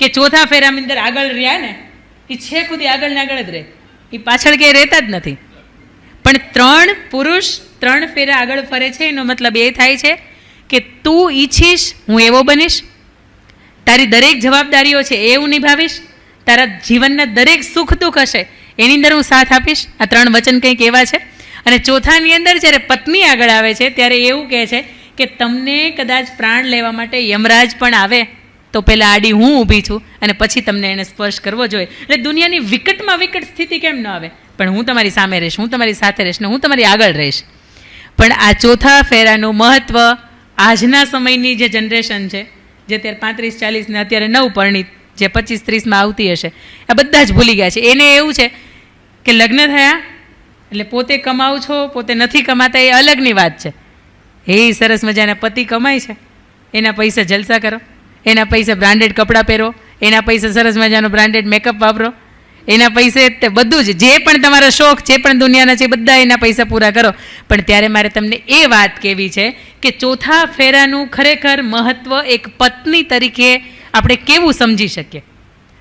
કે ચોથા ફેરાની અંદર આગળ રહ્યા ને એ છેક સુધી આગળ ને આગળ જ રહે, એ પાછળ ક્યાંય રહેતા જ નથી. પણ 3 પુરુષ 3 ફેરા આગળ ફરે છે, એનો મતલબ એ થાય છે કે તું ઈચ્છીશ હું એવો બનીશ, તારી દરેક જવાબદારીઓ છે એ હું નિભાવીશ, તારા જીવનના દરેક સુખ દુઃખ હશે એની અંદર હું સાથ આપીશ. આ 3 વચન કંઈક એવા છે. અને ચોથાની અંદર જ્યારે પત્ની આગળ આવે છે ત્યારે એવું કહે છે કે તમને કદાચ પ્રાણ લેવા માટે યમરાજ પણ આવે તો પહેલાં આડી હું ઊભી છું અને પછી તમને એને સ્પર્શ કરવો જોઈએ. એટલે દુનિયાની વિકટમાં વિકટ સ્થિતિ કેમ ન આવે, પણ હું તમારી સામે રહીશ, હું તમારી સાથે રહીશ ને હું તમારી આગળ રહીશ. પણ આ ચોથા ફેરાનું મહત્ત્વ આજના સમયની જે જનરેશન છે, જે અત્યારે 35-40 ને અત્યારે નવપરણિત જે 25-30માં આવતી હશે, આ બધા જ ભૂલી ગયા છે. એને એવું છે કે લગ્ન થયા એટલે પોતે કમાવ છો, પોતે નથી કમાતા એ અલગની વાત છે. એ સરસ મજાના પતિ કમાય છે, એના પૈસા જલસા કરો, એના પૈસા બ્રાન્ડેડ કપડાં પહેરો, એના પૈસા સરસ મજાનો બ્રાન્ડેડ મેકઅપ વાપરો, એના પૈસે બધું જ જે પણ તમારા શોખ જે પણ દુનિયાના છે બધા એના પૈસા પૂરા કરો. પણ ત્યારે મારે તમને એ વાત કહેવી છે કે ચોથા ફેરાનું ખરેખર મહત્ત્વ એક પત્ની તરીકે આપણે કેવું સમજી શકીએ,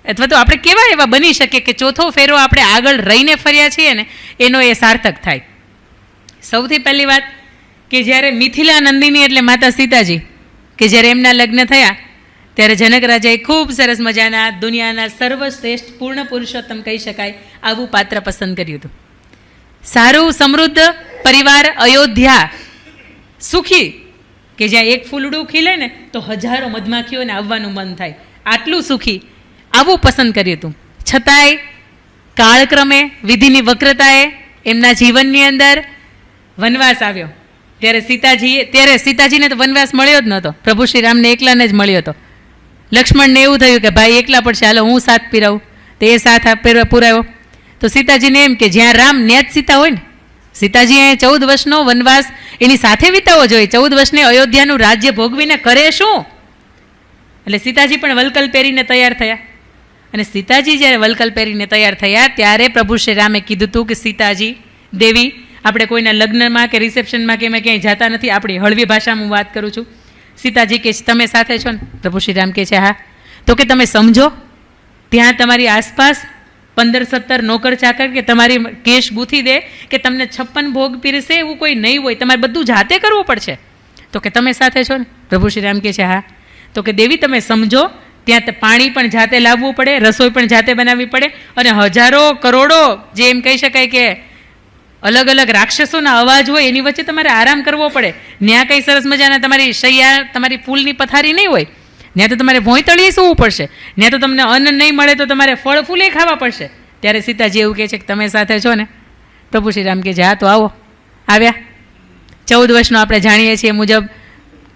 અથવા તો આપણે કેવા એવા બની શકીએ કે ચોથો ફેરો આપણે આગળ રહીને ફર્યા છીએ ને એનો એ સાર્થક થાય. સૌથી પહેલી વાત કે જ્યારે મિથિલા નંદિની એટલે માતા સીતાજી કે જ્યારે એમના લગ્ન થયા ત્યારે જનક રાજાએ ખૂબ સરસ મજાના દુનિયાના સર્વશ્રેષ્ઠ પૂર્ણ પુરુષોત્તમ કહી શકાય આવું પાત્ર પસંદ કર્યું હતું. સારું સમૃદ્ધ પરિવાર, અયોધ્યા, સુખી, કે જ્યાં એક ફૂલડું ખીલે ને તો હજારો મધમાખીઓને આવવાનું મન થાય, આટલું સુખી આવું પસંદ કર્યું હતું. છતાંય કાળક્રમે વિધિની વક્રતાએ એમના જીવનની અંદર વનવાસ આવ્યો. ત્યારે સીતાજીને તો વનવાસ મળ્યો જ નહોતો, પ્રભુ શ્રી રામને એકલાને જ મળ્યો હતો. લક્ષ્મણને એવું થયું કે ભાઈ એકલા પડશે, હાલો હું સાથ પીરાવું, તો એ સાથ પુરાવ્યો. તો સીતાજીને એમ કે જ્યાં રામ ત્યાં જ સીતા હોય ને, સીતાજી 14 વર્ષનો વનવાસ એની સાથે વિતાવવો જોઈએ. 14 વર્ષને અયોધ્યાનું રાજ્ય ભોગવીને કરે શું? એટલે સીતાજી પણ વલકલ પહેરીને તૈયાર થયા. અને સીતાજી જ્યારે વલકલ પહેરીને તૈયાર થયા ત્યારે પ્રભુ શ્રી રામે કીધું હતું કે સીતાજી દેવી, આપણે કોઈના લગ્નમાં કે રિસેપ્શનમાં કે એમાં ક્યાંય જતા નથી, આપણી હળવી ભાષામાં હું વાત કરું છું. સીતાજી કે તમે સાથે છો ને? પ્રભુ શ્રી રામ કહે છે હા. તો કે તમે સમજો ત્યાં તમારી આસપાસ 15-17 નોકર ચાકર કે તમારી કેશ ગૂંથી દે કે તમને 56 ભોગ પીરસે એવું કોઈ નહીં હોય, તમારે બધું જાતે કરવું પડશે. તો કે તમે સાથે છો ને? પ્રભુ શ્રી રામ કહે છે હા. તો કે દેવી તમે સમજો ત્યાં પાણી પણ જાતે લાવવું પડે, રસોઈ પણ જાતે બનાવવી પડે, અને હજારો કરોડો જે એમ કહી શકાય કે અલગ અલગ રાક્ષસોના અવાજ હોય એની વચ્ચે તમારે આરામ કરવો પડે. ત્યાં કંઈ સરસ મજાના તમારી શૈયા, તમારી ફૂલની પથારી નહીં હોય, ત્યાં તો તમારે ભોંયતળીએ સૂવું પડશે, ત્યાં તો તમને અન્ન નહીં મળે તો તમારે ફળ ફૂલે ખાવા પડશે. ત્યારે સીતાજી એવું કહે છે કે તમે સાથે છો ને? પ્રભુ શ્રી રામ કહે છે હા. તો આવો. આવ્યા. 14 વર્ષનો આપણે જાણીએ છીએ મુજબ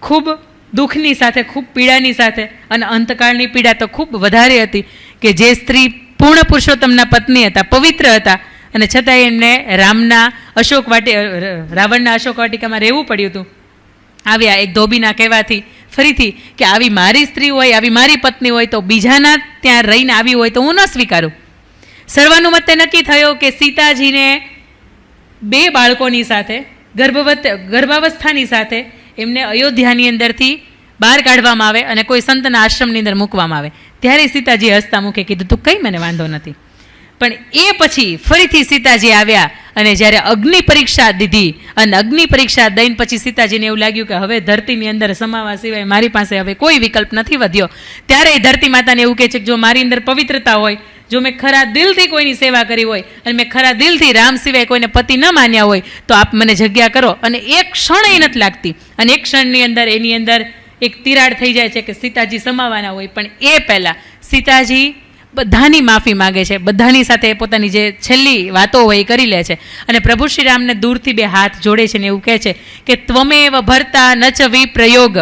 ખૂબ દુઃખની સાથે, ખૂબ પીડાની સાથે, અને અંતકાળની પીડા તો ખૂબ વધારે હતી કે જે સ્ત્રી પૂર્ણ પુરુષોત્તમના પત્ની હતા, પવિત્ર હતા, અને છતાંય એમને રાવણના અશોક વાટિકામાં રહેવું પડ્યું હતું. આવ્યા એક ધોબીના કહેવાથી ફરીથી કે આવી મારી સ્ત્રી હોય, આવી મારી પત્ની હોય તો બીજાના ત્યાં રહીને આવી હોય તો હું ન સ્વીકારું. સર્વાનુમતે નક્કી થયો કે સીતાજીને 2 બાળકોની સાથે, ગર્ભાવસ્થાની સાથે એમને અયોધ્યાની અંદરથી બહાર કાઢવામાં આવે અને કોઈ સંતના આશ્રમની અંદર મૂકવામાં આવે. ત્યારે સીતાજી હસતા મુખે કીધું તું કંઈ મને વાંધો નથી. પણ એ પછી ફરીથી સીતાજી આવ્યા અને જ્યારે અગ્નિ પરીક્ષા દીધી, અને અગ્નિ પરીક્ષા દઈને પછી સીતાજીને એવું લાગ્યું કે હવે ધરતીની અંદર સમાવા સિવાય મારી પાસે હવે કોઈ વિકલ્પ નથી વધ્યો. ત્યારે ધરતી માતાને એવું કહે છે કે જો મારી અંદર પવિત્રતા હોય, જો મેં ખરા દિલથી કોઈની સેવા કરી હોય અને મેં ખરા દિલથી રામ સિવાય કોઈને પતિ ન માન્યા હોય તો આપ મને જગ્યા કરો. અને એક ક્ષણ એ નથી લાગતી, અને એક ક્ષણની અંદર એની અંદર એક તિરાડ થઈ જાય છે કે સીતાજી સમાવાના હોય. પણ એ પહેલાં સીતાજી બધાની માફી માગે છે, બધાની સાથે પોતાની જે છેલ્લી વાતો હોય એ કરી લે છે, અને પ્રભુ શ્રી રામને દૂરથી 2 હાથ જોડે છે ને એવું કહે છે કે ત્વમેવ ભર્તા નચ વિપ્રયોગ,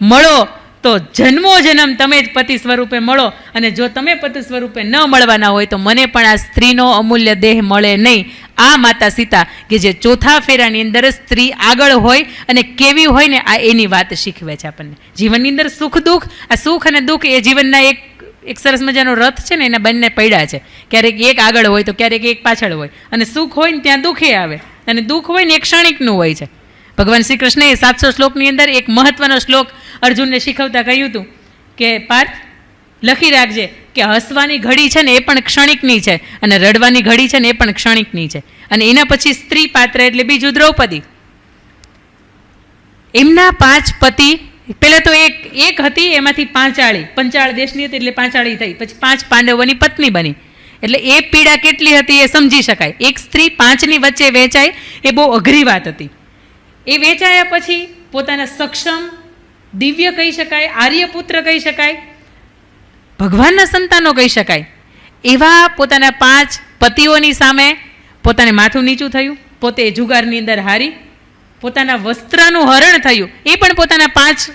મળો તો જન્મો જન્મ તમે જ પતિ સ્વરૂપે મળો, અને જો તમે પતિ સ્વરૂપે ન મળવાના હોય તો મને પણ આ સ્ત્રીનો અમૂલ્ય દેહ મળે નહીં. આ માતા સીતા કે જે ચોથા ફેરાની અંદર સ્ત્રી આગળ હોય અને કેવી હોય ને આ એની વાત શીખવે છે આપણને. જીવનની અંદર સુખ દુઃખ, આ સુખ અને દુઃખ એ જીવનના એક સરસ મજાનો રથ છે ને, એના બંને પડ્યા છે. ક્યારેક એક આગળ હોય તો ક્યારેક એક પાછળ હોય, અને સુખ હોય ને ત્યાં દુઃખે આવે, અને દુઃખ હોય ને એક ક્ષણિકનું હોય છે. ભગવાન શ્રી કૃષ્ણએ 700 શ્લોકની અંદર એક મહત્વનો શ્લોક અર્જુનને શીખવતા કહ્યું હતું કે પાર્થ, લખી રાખજે કે હસવાની ઘડી છે ને એ પણ ક્ષણિકની છે, અને રડવાની ઘડી છે ને એ પણ ક્ષણિકની છે. અને એના પછી સ્ત્રી પાત્ર એટલે બીજું દ્રૌપદી. એમના 5 પતિ, પહેલાં તો એક હતી, એમાંથી પંચાળ દેશની હતી એટલે પાંચાળી થઈ, પછી 5 પાંડવોની પત્ની બની. એટલે એ પીડા કેટલી હતી એ સમજી શકાય. એક સ્ત્રી 5ની વચ્ચે વેચાય એ બહુ અઘરી વાત હતી. એ વેચાયા પછી પોતાના સક્ષમ, દિવ્ય કહી શકાય, આર્યપુત્ર કહી શકાય, ભગવાનના સંતાનો કહી શકાય, એવા પોતાના 5 પતિઓની સામે પોતાને માથું નીચું થયું, પોતે જુગારની અંદર હારી, પોતાના વસ્ત્રનું હરણ થયું, એ પણ પોતાના 5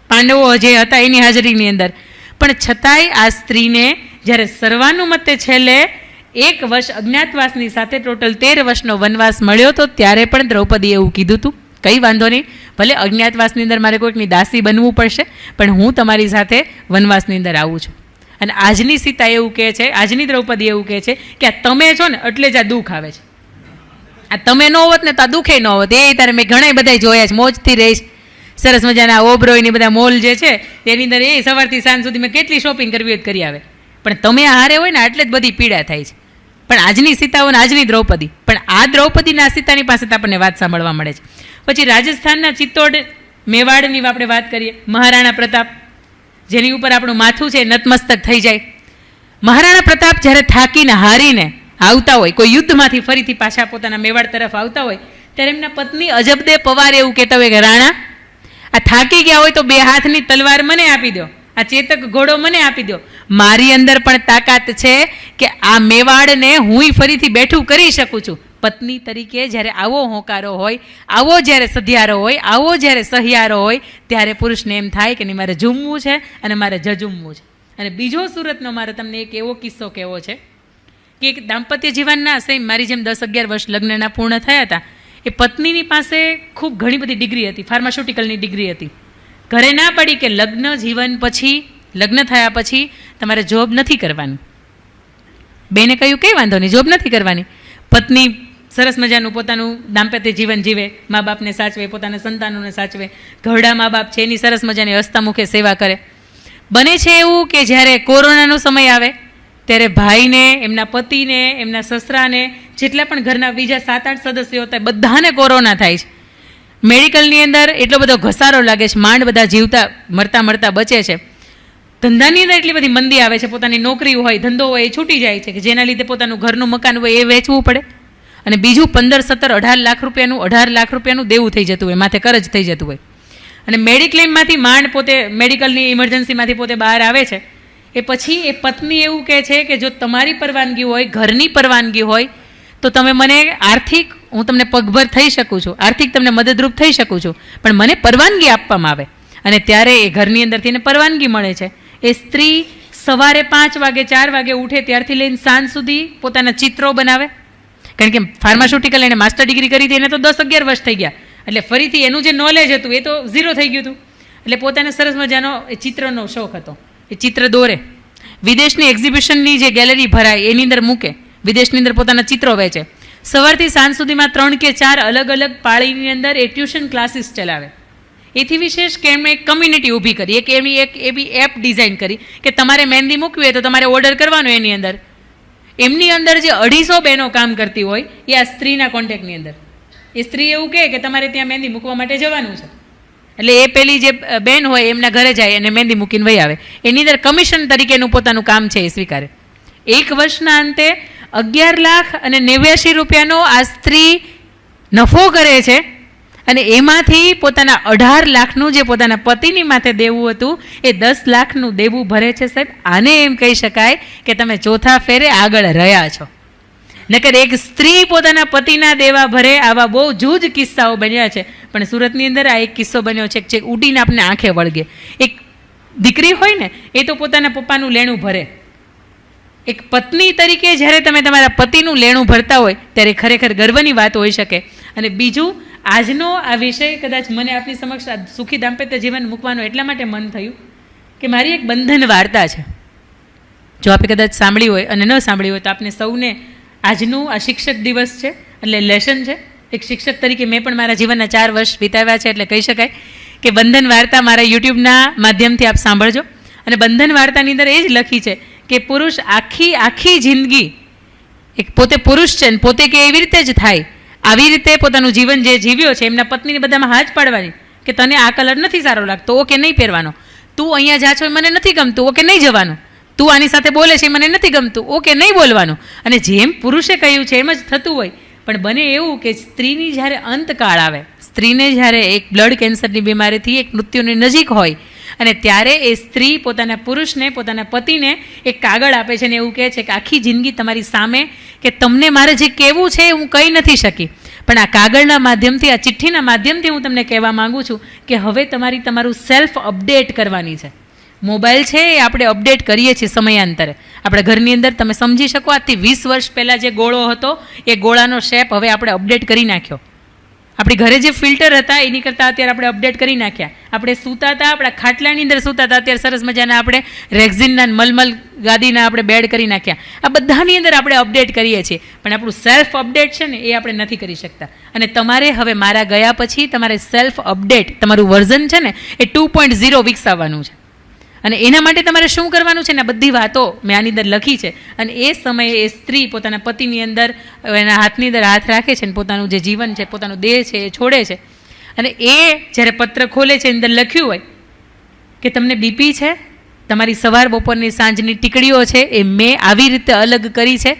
પાંડવો જે હતા એની હાજરીની અંદર. પણ છતાંય આ સ્ત્રીને જ્યારે સર્વાનુમતે છેલ્લે 1 વર્ષ અજ્ઞાતવાસની સાથે ટોટલ 13 વર્ષનો વનવાસ મળ્યો હતો, ત્યારે પણ દ્રૌપદીએ એવું કીધું હતું, કંઈ વાંધો નહીં, ભલે અજ્ઞાતવાસની અંદર મારે કોઈકની દાસી બનવું પડશે, પણ હું તમારી સાથે વનવાસની અંદર આવું છું. અને આજની સીતા એવું કહે છે, આજની દ્રૌપદી એવું કહે છે કે આ તમે છો ને એટલે જ આ દુઃખ આવે છે. આ તમે ન હોત ને તો આ દુઃખે ન હોત. એ તારે મેં ઘણા બધા જોયા છે, મોજથી રહીશ, સરસ મજાના ઓબરોયની બધા મોલ જે છે તેની અંદર એ સવારથી સાંજ સુધી મેં કેટલી શોપિંગ કરવી હોય કરી આવે. પણ તમે હારે હોય ને એટલે જ બધી પીડા થાય છે. પણ આજની સીતાઓને આજની દ્રૌપદી, પણ આ દ્રૌપદીના સીતાની પાસે આપણને વાત સાંભળવા મળે છે. પછી રાજસ્થાનના ચિત્તોડ, મેવાડની આપણે વાત કરીએ, મહારાણા પ્રતાપ, જેની ઉપર આપણું માથું છે નતમસ્તક થઈ જાય. મહારાણા પ્રતાપ જ્યારે થાકીને હારીને આવતા હોય, કોઈ યુદ્ધમાંથી ફરીથી પાછા પોતાના મેવાડ તરફ આવતા હોય, ત્યારે એમના પત્ની અજબદે પવાર એવું કહેતા હોય કે રાણા, આ થાકી ગયા હોય તો 2 હાથની તલવાર મને આપી દો, આ ચેતક ઘોડો મને આપી દો, મારી અંદર પણ તાકાત છે કે આ મેવાડને હુંય ફરીથી બેઠું કરી શકું છું. પત્ની તરીકે જ્યારે આવો હોંકારો હોય, આવો જ્યારે સધિયારો હોય, આવો જ્યારે સહિયારો હોય, ત્યારે પુરુષને એમ થાય કે નહીં, મારે ઝૂમવું છે અને મારે જજુમવું છે. અને બીજો સુરતનો મારે તમને એક એવો કિસ્સો કહેવો છે કે એક દાંપત્ય જીવનના સેમ મારી જેમ 10-11 વર્ષ લગ્નના પૂર્ણ થયા હતા. એ પત્નીની પાસે ખૂબ ઘણી બધી ડિગ્રી હતી, ફાર્માસ્યુટિકલની ડિગ્રી હતી. ઘરે ના પડી કે લગ્ન જીવન પછી, લગ્ન થયા પછી તમારે જોબ નથી કરવાની. બેને કહ્યું કંઈ વાંધો નહીં, જોબ નથી કરવાની. પત્ની સરસ મજાનું પોતાનું દાંપત્ય જીવન જીવે, મા બાપને સાચવે, પોતાના સંતાનોને સાચવે, ઘરડા મા બાપ છે એની સરસ મજાની હસ્તમુખે સેવા કરે. બને છે એવું કે જ્યારે કોરોનાનો સમય આવે ત્યારે ભાઈને, એમના પતિને, એમના સસરાને, જેટલા પણ ઘરના બીજા 7-8 સદસ્યો હતા બધાને કોરોના થાય છે. મેડિકલની અંદર એટલો બધો ઘસારો લાગે છે, માંડ બધા જીવતા મરતા બચે છે. ધંધાની અંદર એટલી બધી મંદી આવે છે, પોતાની નોકરી હોય, ધંધો હોય એ છૂટી જાય છે કે જેના લીધે પોતાનું ઘરનું મકાન હોય એ વેચવું પડે. અને બીજું 15-17-18 લાખ રૂપિયાનું દેવું થઈ જતું હોય, માથે કરજ થઈ જતું હોય. અને મેડિક્લેમમાંથી માંડ પોતે મેડિકલની ઇમરજન્સીમાંથી પોતે બહાર આવે છે. એ પછી એ પત્ની એવું કહે છે કે જો તમારી પરવાનગી હોય, ઘરની પરવાનગી હોય તો તમે મને આર્થિક, હું તમને પગભર થઈ શકું છું, આર્થિક તમને મદદરૂપ થઈ શકું છું, પણ મને પરવાનગી આપવામાં આવે. અને ત્યારે એ ઘરની અંદરથી એને પરવાનગી મળે છે. એ સ્ત્રી સવારે 5 વાગે 4 વાગે ઉઠે ત્યારથી લઈને સાંજ સુધી પોતાના ચિત્રો બનાવે. કારણ કે ફાર્માસ્યુટિકલ એને માસ્ટર ડિગ્રી કરી હતી, એને તો 10-11 વર્ષ થઈ ગયા, એટલે ફરીથી એનું જે નોલેજ હતું એ તો ઝીરો થઈ ગયું હતું. એટલે પોતાને સરસ મજાનો એ ચિત્રનો શોખ હતો, એ ચિત્ર દોરે, વિદેશની એક્ઝિબિશનની જે ગેલેરી ભરાય એની અંદર મૂકે, વિદેશની અંદર પોતાના ચિત્રો વેચે. સવારથી સાંજ સુધીમાં 3 કે 4 અલગ અલગ પાળીની અંદર એ ટ્યુશન ક્લાસીસ ચલાવે. એથી વિશેષ કે એમણે એક કમ્યુનિટી ઊભી કરી, એક એવી એપ ડિઝાઇન કરી કે તમારે મહેંદી મૂકવી હોય તો તમારે ઓર્ડર કરવાનો. એની અંદર એમની અંદર જે 250 બહેનો કામ કરતી હોય એ આ સ્ત્રીના કોન્ટેક્ટની અંદર. એ સ્ત્રી એવું કહે કે તમારે ત્યાં મહેંદી મૂકવા માટે જવાનું છે, એટલે એ પેલી જે બેન હોય એમના ઘરે જાય અને મહેંદી મૂકીને વહી આવે. એની અંદર કમિશન તરીકેનું પોતાનું કામ છે એ સ્વીકારે. 1 વર્ષના અંતે 11,89,000 રૂપિયાનો આ સ્ત્રી નફો કરે છે. અને એમાંથી પોતાના 18 લાખનું જે પોતાના પતિની માથે દેવું હતું એ 10 લાખનું દેવું ભરે છે. સાહેબ, આને એમ કહી શકાય કે તમે ચોથા ફેરે આગળ રહ્યા છો. નકર એક સ્ત્રી પોતાના પતિના દેવા ભરે, આવા બહુ જૂજ કિસ્સાઓ બન્યા છે. પણ સુરતની અંદર આ એક કિસ્સો બન્યો છે જે ઉડીને આપણે આંખે વળગે. એક દીકરી હોય ને એ તો પોતાના પપ્પાનું લેણું ભરે. એક પત્ની તરીકે જ્યારે તમે તમારા પતિનું લેણું ભરતા હોય ત્યારે ખરેખર ગર્વની વાત હોઈ શકે. અને બીજું, આજનો આ વિષય કદાચ મને આપની સમક્ષ સુખી દાંપત્ય જીવન મૂકવાનું એટલા માટે મન થયું કે મારી એક બંધન વાર્તા છે. જો આપણે કદાચ સાંભળી હોય અને ન સાંભળી હોય તો આપને સૌને આજનું આ શિક્ષક દિવસ છે એટલે લેસન છે. એક શિક્ષક તરીકે મેં પણ મારા જીવનના 4 વર્ષ વિતાવ્યા છે, એટલે કહી શકાય કે બંધન વાર્તા મારા યુટ્યુબના માધ્યમથી આપ સાંભળજો. અને બંધન વાર્તાની અંદર એ જ લખી છે કે પુરુષ આખી જિંદગી એક પોતે પુરુષ છે ને પોતે કે એવી રીતે જ થાય, આવી રીતે પોતાનું જીવન જે જીવ્યો છે, એમના પત્નીને બધામાં હાથ પાડવાની કે તને આ કલર નથી સારો લાગતો, ઓકે નહીં પહેરવાનો, તું અહીંયા જા છો એ મને નથી ગમતું, ઓકે નહીં જવાનું, તું આની સાથે બોલે છે એ મને નથી ગમતું, ઓકે નહીં બોલવાનું. અને જેમ પુરુષે કહ્યું છે એમ જ થતું હોય. પણ બને એવું કે સ્ત્રીની જ્યારે અંતકાળ આવે, સ્ત્રીને જ્યારે એક બ્લડ કેન્સરની બીમારીથી એક મૃત્યુની નજીક હોય અને ત્યારે એ સ્ત્રી પોતાના પુરુષને, પોતાના પતિને એક કાગળ આપે છે અને એવું કહે છે કે આખી જિંદગી તમારી સામે કે તમને મારે જે કહેવું છે હું કહી નથી શકી, પણ આ કાગળના માધ્યમથી, આ ચિઠ્ઠીના માધ્યમથી હું તમને કહેવા માગું છું કે હવે તમારું સેલ્ફ અપડેટ કરવાની છે. મોબાઈલ છે એ આપણે અપડેટ કરીએ છીએ સમયાંતરે. આપણા ઘરની અંદર તમે સમજી શકો આજથી 20 વર્ષ પહેલાં જે ગોળો હતો એ ગોળાનો શેપ હવે આપણે અપડેટ કરી નાખ્યો. આપણી ઘરે જે ફિલ્ટર હતા એની કરતાં અત્યારે આપણે અપડેટ કરી નાખ્યા. આપણે સૂતા હતા, આપણા ખાટલાની અંદર સૂતા હતા, અત્યારે સરસ મજાના આપણે રેક્ઝિનના મલમલ ગાદીના આપણે બેડ કરી નાખ્યા. આ બધાની અંદર આપણે અપડેટ કરીએ છીએ, પણ આપણું સેલ્ફ અપડેટ છે ને એ આપણે નથી કરી શકતા. અને તમારે હવે મારા ગયા પછી તમારે સેલ્ફ અપડેટ, તમારું વર્ઝન છે ને એ 2.0 વિકસાવવાનું છે. અને એના માટે તમારે શું કરવાનું છે ને બધી વાતો મેં આની અંદર લખી છે. અને એ સમયે એ સ્ત્રી પોતાના પતિની અંદર એના હાથની અંદર હાથ રાખે છે અને પોતાનું જે જીવન છે, પોતાનું દેહ છે એ છોડે છે. અને એ જ્યારે પત્ર ખોલે છે અંદર લખ્યું હોય કે તમને બીપી છે, તમારી સવાર બપોરની સાંજની ટીકડીઓ છે એ મેં આવી રીતે અલગ કરી છે.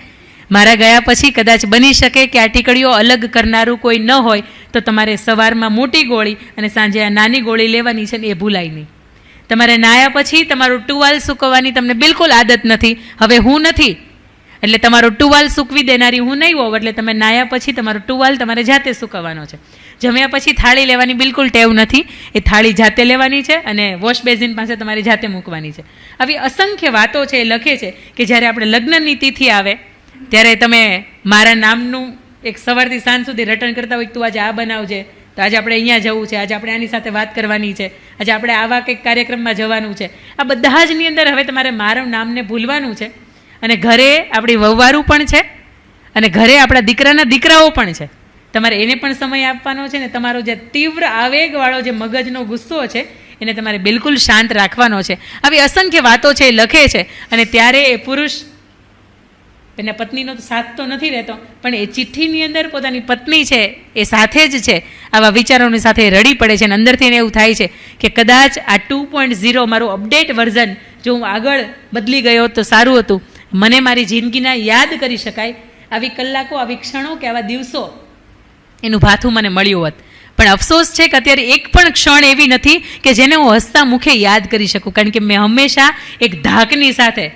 મારા ગયા પછી કદાચ બની શકે કે આ ટીકડીઓ અલગ કરનારું કોઈ ન હોય તો તમારે સવારમાં મોટી ગોળી અને સાંજે આ નાની ગોળી લેવાની છે ને એ ભૂલાય નહીં. તમારે નાયા પછી તમારું ટુવાલ સૂકવવાની તમને બિલકુલ આદત નથી, હવે હું નથી એટલે તમારો ટુવાલ સૂકવી દેનારી હું નહીં હોઉં, એટલે તમે નાયા પછી તમારો ટુવાલ તમારે જાતે સૂકવવાનો છે. જમ્યા પછી થાળી લેવાની બિલકુલ ટેવ નથી, એ થાળી જાતે લેવાની છે અને વોશ બેઝિન પાસે તમારે જાતે મૂકવાની છે. આવી અસંખ્ય વાતો છે એ લખે છે કે જ્યારે આપણે લગ્નની તિથિ આવે ત્યારે તમે મારા નામનું એક સવારથી સાંજ સુધી રટણ કરતા હોય, તું આજે આ બનાવજે, તો આજે આપણે અહીંયા જવું છે, આજે આપણે આની સાથે વાત કરવાની છે, આજે આપણે આવા કંઈક કાર્યક્રમમાં જવાનું છે. આ બધા જની અંદર હવે તમારે મારું નામને ભૂલવાનું છે. અને ઘરે આપણી વહુવારું પણ છે અને ઘરે આપણા દીકરાના દીકરાઓ પણ છે. તમારે એને પણ સમય આપવાનો છે ને તમારો જે તીવ્ર આવેગવાળો જે મગજનો ગુસ્સો છે એને તમારે બિલકુલ શાંત રાખવાનો છે. આવી અસંખ્ય વાતો છે એ લખે છે. અને ત્યારે એ પુરુષ એના પત્નીનો તો સાથ તો નથી રહેતો, પણ એ ચિઠ્ઠીની અંદર પોતાની પત્ની છે એ સાથે જ છે. આવા વિચારોની સાથે રડી પડે છે અને અંદરથી એને એવું થાય છે કે કદાચ આ 2.0 મારું અપડેટ વર્ઝન જો હું આગળ બદલી ગયો તો સારું હતું, મને મારી જિંદગીના યાદ કરી શકાય આવી કલાકો, આવી ક્ષણો કે આવા દિવસો એનું ભાથું મને મળ્યું હોત. પણ અફસોસ છે કે અત્યારે એક પણ ક્ષણ એવી નથી કે જેને હું હસતા મુખે યાદ કરી શકું, કારણ કે મેં હંમેશા એક ધાકની સાથે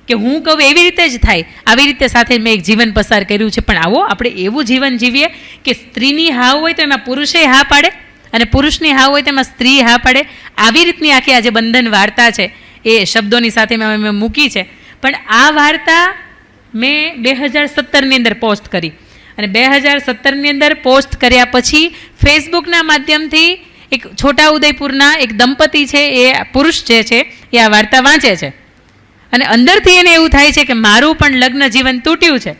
કે હું કહું એવી રીતે જ થાય આવી રીતે સાથે મેં એક જીવન પસાર કર્યું છે. પણ આવો આપણે એવું જીવન જીવીએ કે સ્ત્રીની હા હોય તો એમાં પુરુષે હા પાડે અને પુરુષની હા હોય તો એમાં સ્ત્રી હા પાડે. આવી રીતની આખી આજે બંધન વાર્તા છે એ શબ્દોની સાથે મેં મૂકી છે. પણ આ વાર્તા મેં 2017ની અંદર પોસ્ટ કરી અને 2017ની અંદર પોસ્ટ કર્યા પછી ફેસબુકના માધ્યમથી એક છોટા ઉદયપુરના એક દંપતી છે એ પુરુષ જે છે એ આ વાર્તા વાંચે છે અને અંદરથી એને એવું થાય છે કે મારું પણ લગ્ન જીવન તૂટ્યું છે.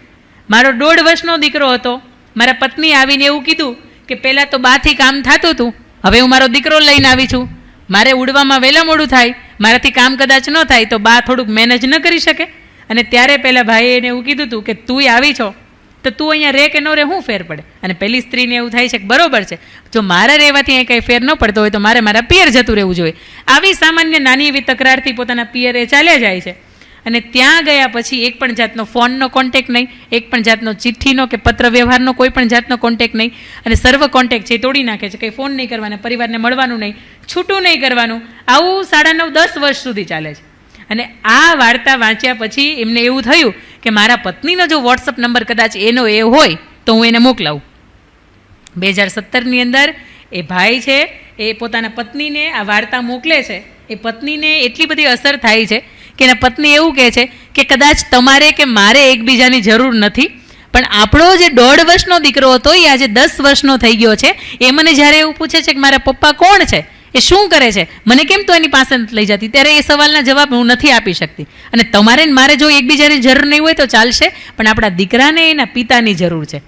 મારો 1.5 વર્ષનો દીકરો હતો, મારા પત્ની આવીને એવું કીધું કે પહેલાં તો બાથી કામ થતું હતું, હવે હું મારો દીકરો લઈને આવી છું, મારે ઉડવામાં વહેલા મોડું થાય, મારાથી કામ કદાચ ન થાય તો બા થોડુંક મેનેજ ન કરી શકે. અને ત્યારે પહેલાં ભાઈએ એને એવું કીધું હતું કે તું આવી છો તો તું અહીંયા રહે કે ન રહે શું ફેર પડે. અને પહેલી સ્ત્રીને એવું થાય છે કે બરોબર છે, જો મારા રહેવાથી અહીં કંઈ ફેર ન પડતો હોય તો મારે મારા પિયર જતું રહેવું જોઈએ. આવી સામાન્ય નાની એવી તકરારથી પોતાના પિયરે ચાલ્યા જાય છે. અને ત્યાં ગયા પછી એક પણ જાતનો ફોનનો કોન્ટેક્ટ નહીં, એક પણ જાતનો ચિઠ્ઠીનો કે પત્ર વ્યવહારનો કોઈ પણ જાતનો કોન્ટેક્ટ નહીં. અને સર્વ કોન્ટેક્ટ છે એ તોડી નાખે છે, કંઈ ફોન નહીં કરવાના, પરિવારને મળવાનું નહીં, છૂટું નહીં કરવાનું. આવું 9.5-10 વર્ષ સુધી ચાલે છે. અને આ વાર્તા વાંચ્યા પછી એમને એવું થયું કે મારા પત્નીનો જો વોટ્સઅપ નંબર કદાચ એનો એ હોય તો હું એને મોકલાવું. 2017ની અંદર એ ભાઈ છે એ પોતાના પત્નીને આ વાર્તા મોકલે છે. એ પત્નીને એટલી બધી અસર થાય છે કે એના પત્ની એવું કહે છે કે કદાચ તમારે કે મારે એકબીજાની જરૂર નથી, પણ આપણો જે 1.5 વર્ષનો દીકરો હતો એ આજે 10 વર્ષનો થઈ ગયો છે. એ મને જ્યારે એવું પૂછે છે કે મારા પપ્પા કોણ છે, એ શું કરે છે, મને કેમ તો એની પાસે નથી લઈ જતી, ત્યારે એ સવાલના જવાબ હું નથી આપી શકતી. અને તમારે મારે જો એકબીજાની જરૂર નહીં હોય તો ચાલશે, પણ આપણા દીકરાને એના પિતાની જરૂર છે.